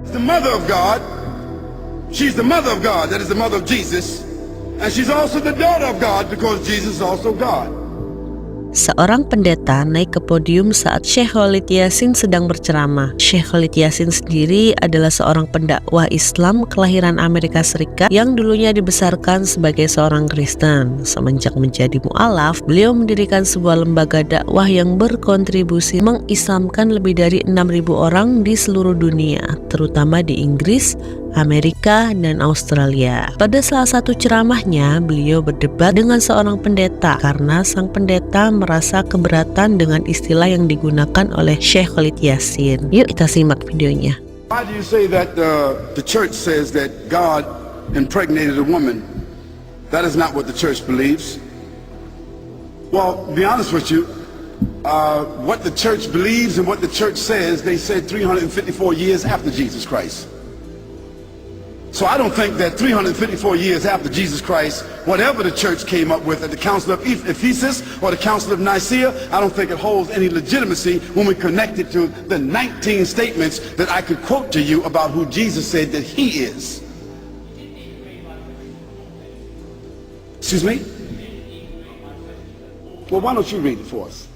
The mother of God, she's the mother of God, that is the mother of Jesus, and she's also the daughter of God because Jesus is also God. Seorang pendeta naik ke podium saat Syekh Khalid Yasin sedang berceramah. Syekh Khalid Yasin sendiri adalah seorang pendakwah Islam kelahiran Amerika Serikat yang dulunya dibesarkan sebagai seorang Kristen. Semenjak menjadi mu'alaf, beliau mendirikan sebuah lembaga dakwah yang berkontribusi mengislamkan lebih dari 6.000 orang di seluruh dunia, terutama di Inggris, Amerika, dan Australia. Pada salah satu ceramahnya, beliau berdebat dengan seorang pendeta karena sang pendeta merasa keberatan dengan istilah yang digunakan oleh Syekh Khalid Yasin. Yuk kita simak videonya. Why do you say that the church says that God impregnated a woman? That is not what the church believes. Well, to be honest with you, what the church believes and what the church says, they said 354 years after Jesus Christ. So I don't think that 354 years after Jesus Christ, whatever the church came up with at the Council of Ephesus or the Council of Nicaea, I don't think it holds any legitimacy when we connect it to the 19 statements that I could quote to you about who Jesus said that he is. Excuse me? Well, why don't you read it for us?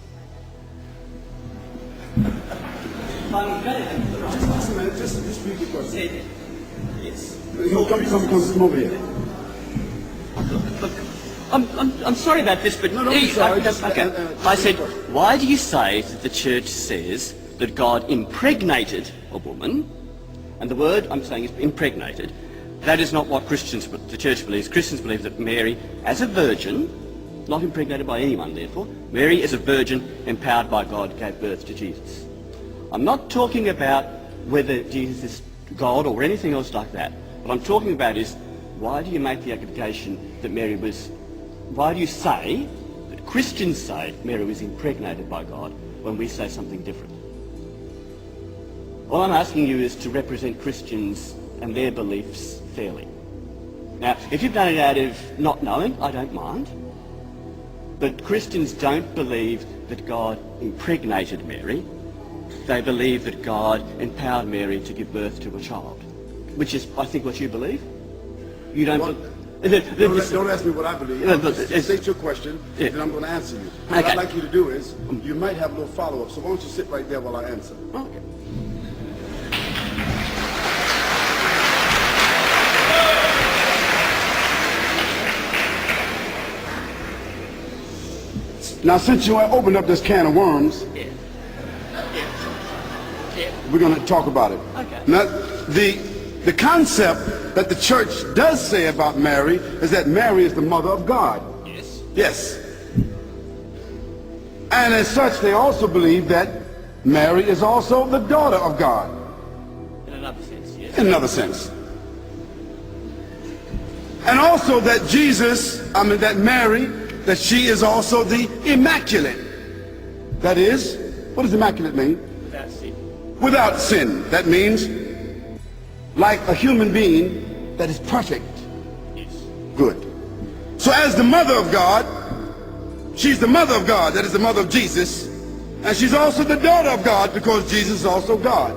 Just read the question. Come over here. Look, I'm sorry about this, but No, don't be sorry. Okay. I said, why do you say that the church says that God impregnated a woman, and the word I'm saying is impregnated? That is not what the church believes. Christians believe that Mary, as a virgin, not impregnated by anyone, therefore, Mary, as a virgin, empowered by God, gave birth to Jesus. I'm not talking about whether Jesus is God or anything else like that. What I'm talking about is, why do you make the accusation that why do you say, that Christians say Mary was impregnated by God when we say something different? All I'm asking you is to represent Christians and their beliefs fairly. Now, if you've done it out of not knowing, I don't mind. But Christians don't believe that God impregnated Mary. They believe that God empowered Mary to give birth to a child, which is, I think, what you believe. You don't. Don't ask me what I believe. State your question, and I'm going to answer you. What I'd like you to do is, you might have a little follow-up, so why don't you sit right there while I answer? Okay. Now, since you opened up this can of worms, we're going to talk about it. Okay. Now, the concept that the church does say about Mary is that Mary is the mother of God. Yes. Yes. And as such, they also believe that Mary is also the daughter of God. In another sense, yes. In another sense. And also that that Mary, that she is also the immaculate. That is, what does immaculate mean? Without sin. Without sin. That means like a human being that is perfect. Yes. Good. So as the mother of God, she's the mother of God, that is the mother of Jesus, and she's also the daughter of God because Jesus is also God.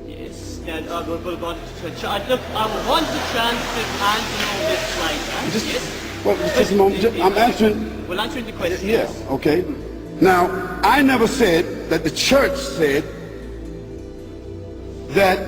Yes. And I want a chance to answer all this later. Yes. Well, just a moment. I'm answering. We'll answer the question. Yes. Okay. Now, I never said that the church said that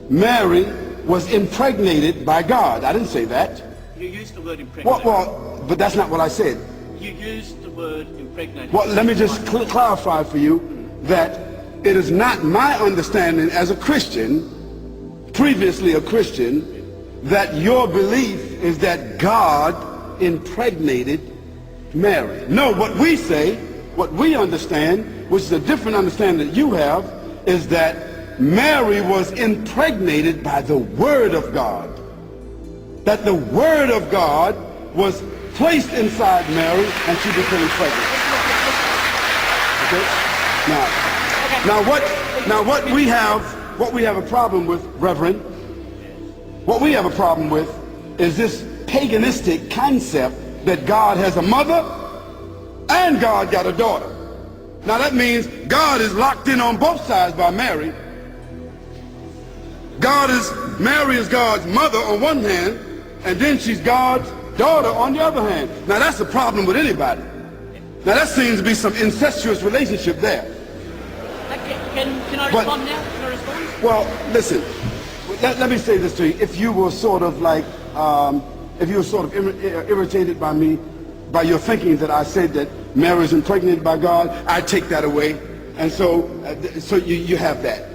Mary was impregnated by God. I didn't say that. You used the word impregnated. Well, but that's not what I said. You used the word impregnated. Well, let me just clarify for you that it is not my understanding as a Christian, previously a Christian, that your belief is that God impregnated Mary. No, what we say, what we understand, which is a different understanding that you have, is that Mary was impregnated by the Word of God. That the Word of God was placed inside Mary and she became pregnant. Okay? Now what we have a problem with, Reverend, what we have a problem with is this paganistic concept that God has a mother and God got a daughter. Now that means God is locked in on both sides by Mary, Mary is God's mother on one hand, and then she's God's daughter on the other hand. Now that's a problem with anybody. Now that seems to be some incestuous relationship there. Can I respond now? Can I respond? Well, listen, let me say this to you. If you were sort of like, irritated by me, by your thinking that I said that Mary is impregnated by God, I take that away. And so you have that.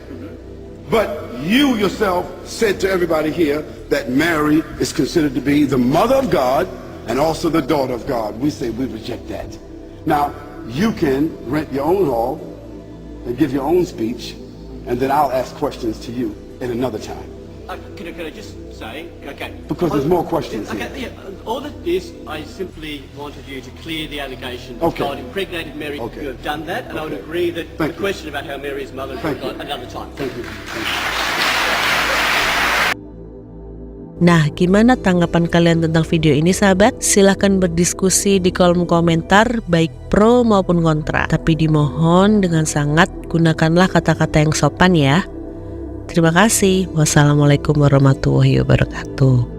But you yourself said to everybody here that Mary is considered to be the mother of God and also the daughter of God. We say we reject that. Now, you can rent your own hall and give your own speech, and then I'll ask questions to you at another time. Can I just say, okay. Because there's more questions here. Okay, yeah, all of this, I simply wanted you to clear the allegation that Okay. God impregnated Mary. Okay. You have done that, and I would agree that Thank the you. question about how Mary is mother Thank is you. another time. Thank you. Nah, gimana tanggapan kalian tentang video ini sahabat? Silahkan berdiskusi di kolom komentar baik pro maupun kontra. Tapi dimohon dengan sangat gunakanlah kata-kata yang sopan ya. Terima kasih. Wassalamualaikum warahmatullahi wabarakatuh.